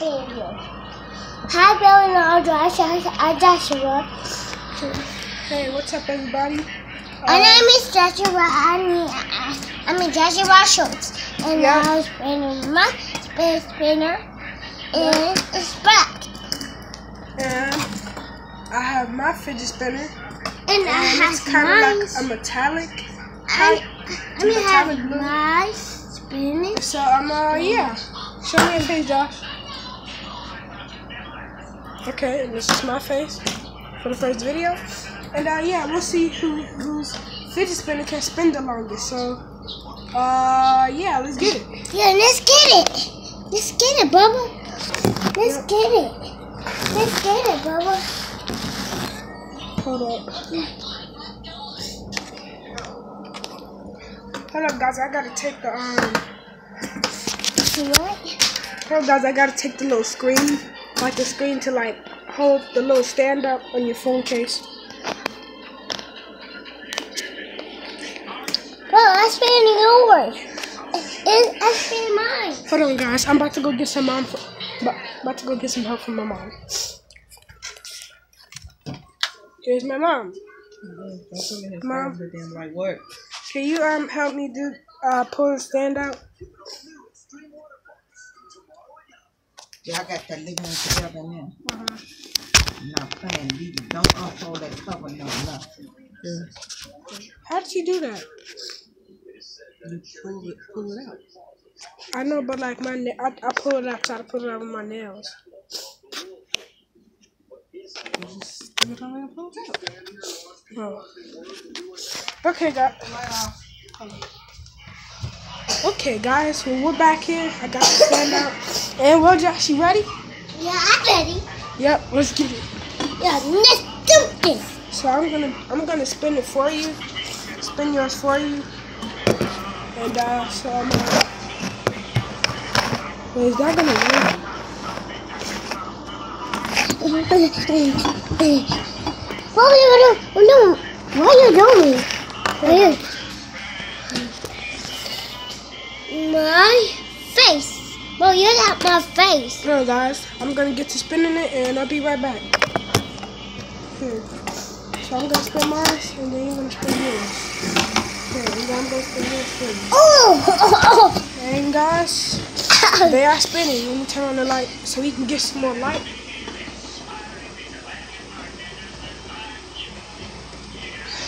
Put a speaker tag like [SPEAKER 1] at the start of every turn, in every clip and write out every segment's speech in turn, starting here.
[SPEAKER 1] video. Hi, Bill and all Joshua.
[SPEAKER 2] Hey, what's up, everybody?
[SPEAKER 1] My name is Joshua. I'm Joshua Schultz, and
[SPEAKER 2] Yeah.
[SPEAKER 1] I'm spinning my space spinner, and it's black.
[SPEAKER 2] And I have my fidget spinner,
[SPEAKER 1] And I have
[SPEAKER 2] it's kind of like a metallic.
[SPEAKER 1] I
[SPEAKER 2] metallic
[SPEAKER 1] have
[SPEAKER 2] blue.
[SPEAKER 1] my spinning.
[SPEAKER 2] So yeah. Show me your face, Josh. Okay, and this is my face for the first video. And yeah, we'll see whose fidget spinner can spin the longest. So yeah, let's get it.
[SPEAKER 1] Yeah, let's get it. Let's get it, Bubba. Let's get it. Let's get it, Bubba.
[SPEAKER 2] Hold up. Hold up, guys. I gotta take the
[SPEAKER 1] What?
[SPEAKER 2] Hold up, guys. I gotta take the little screen, like the screen to like hold the little stand up on your phone case.
[SPEAKER 1] Well, I'm spinning yours. I'm spinning mine.
[SPEAKER 2] Hold on, guys. I'm about to go get some about to go get some help from my mom. Here's my mom. Mom, can you help me do pull the stand out?
[SPEAKER 3] Yeah, I got that living together now. I'm not playing. You don't unfold that cover, no nothing. Yeah.
[SPEAKER 2] How did you do that?
[SPEAKER 3] You pull it out.
[SPEAKER 2] I know, but like I pull it out, try to put it out with my nails.
[SPEAKER 3] You just do it on and pull it out.
[SPEAKER 2] Oh. Okay, guys. Okay, guys. Well, we're back here. I got the stand out. And well, Josh, you ready?
[SPEAKER 1] Yeah, I'm ready.
[SPEAKER 2] Yep. Let's get it.
[SPEAKER 1] Yeah, let's do this.
[SPEAKER 2] So I'm gonna spin it for you. Spin yours for you. And so I'm gonna. Wait, is that gonna work?
[SPEAKER 1] What are you doing? My face. Well, you got my face.
[SPEAKER 2] No, guys. I'm gonna get to spinning it, and I'll be right back. Here. So I'm gonna spin mine, and then you're gonna spin yours. Okay, and then I'm gonna spin yours for you.
[SPEAKER 1] Oh!
[SPEAKER 2] And guys, they are spinning. Let me turn on the light so we can get some more light.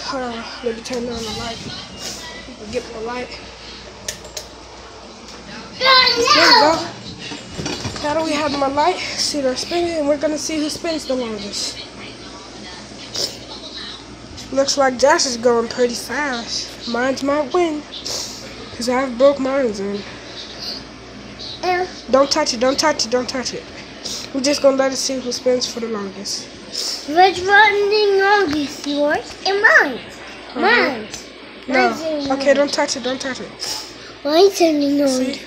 [SPEAKER 2] Hold on, let me turn on the light. We can get more light. There we go. Now that we have my light, see they're spinning, and we're gonna see who spins the longest. Looks like Josh is going pretty fast. Mine's might win, cause I've broke mine's in. Don't touch it, don't touch it, don't touch it. We're just gonna let us see who spins for the longest.
[SPEAKER 1] Which one the longest? Yours and mine. Mine.
[SPEAKER 2] No. Okay, don't touch it, don't touch it.
[SPEAKER 1] Mine's turning on.
[SPEAKER 2] See?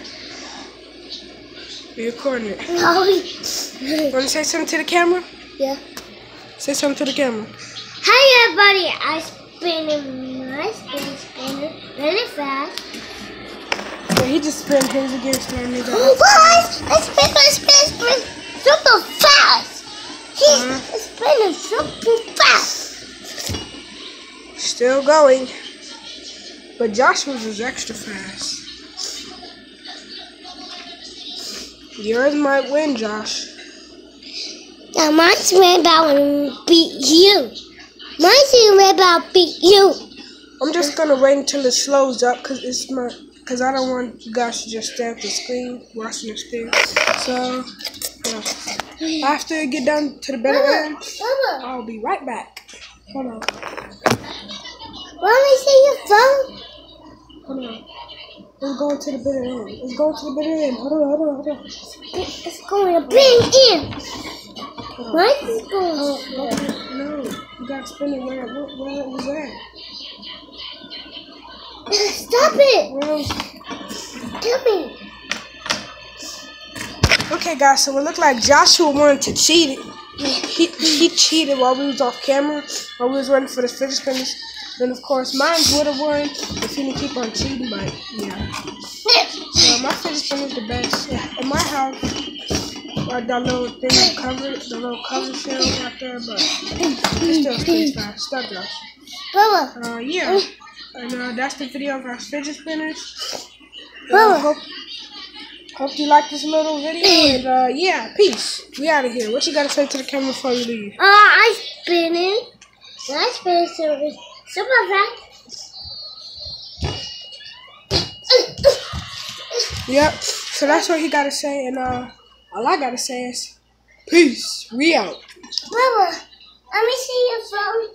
[SPEAKER 2] We're recording it.
[SPEAKER 1] No.
[SPEAKER 2] Wanna say something to the camera?
[SPEAKER 1] Yeah.
[SPEAKER 2] Say something to the camera.
[SPEAKER 1] Hi everybody, I spinning my spinner really fast.
[SPEAKER 2] Yeah, he just spin his against me.
[SPEAKER 1] What? I spin super fast. He's spinning super fast.
[SPEAKER 2] Still going. But Joshua's is extra fast. Yours might win, Josh.
[SPEAKER 1] Now mine's way about to beat you. Mine's way about beat you.
[SPEAKER 2] I'm just gonna wait until it slows up because I don't want you guys to just stare at the screen watching the screen. So yeah. After I get done to the better end, I'll be right back. Hold on.
[SPEAKER 1] Let me see your phone.
[SPEAKER 2] Hold on. It's going to the bitter end. It's going to the bitter end. Hold on.
[SPEAKER 1] It's going to bring in. Mine is going.
[SPEAKER 2] No, you gotta spin it where it was at.
[SPEAKER 1] Stop it!
[SPEAKER 2] Well,
[SPEAKER 1] Stop it!
[SPEAKER 2] okay, guys. So it looked like Joshua wanted to cheat it. He cheated while we was off camera, while we was waiting for the fidget spinners. Then of course mine would have won if he didn't keep on cheating, but yeah. So my fidget spinner is the best. In my house, like that little thing covered, the little cover shell right there, but it still stays fast. Stop, Josh.
[SPEAKER 1] Bubba.
[SPEAKER 2] Yeah. And that's the video of our fidget spinners.
[SPEAKER 1] Bubba.
[SPEAKER 2] Hope you like this little video. And yeah, peace. We out of here. What you gotta say to the camera before you leave?
[SPEAKER 1] I spinning. I spin service. Super fast.
[SPEAKER 2] Yep. So that's what he gotta say, and all I gotta say is peace. We out.
[SPEAKER 1] Bubba, let me see your phone.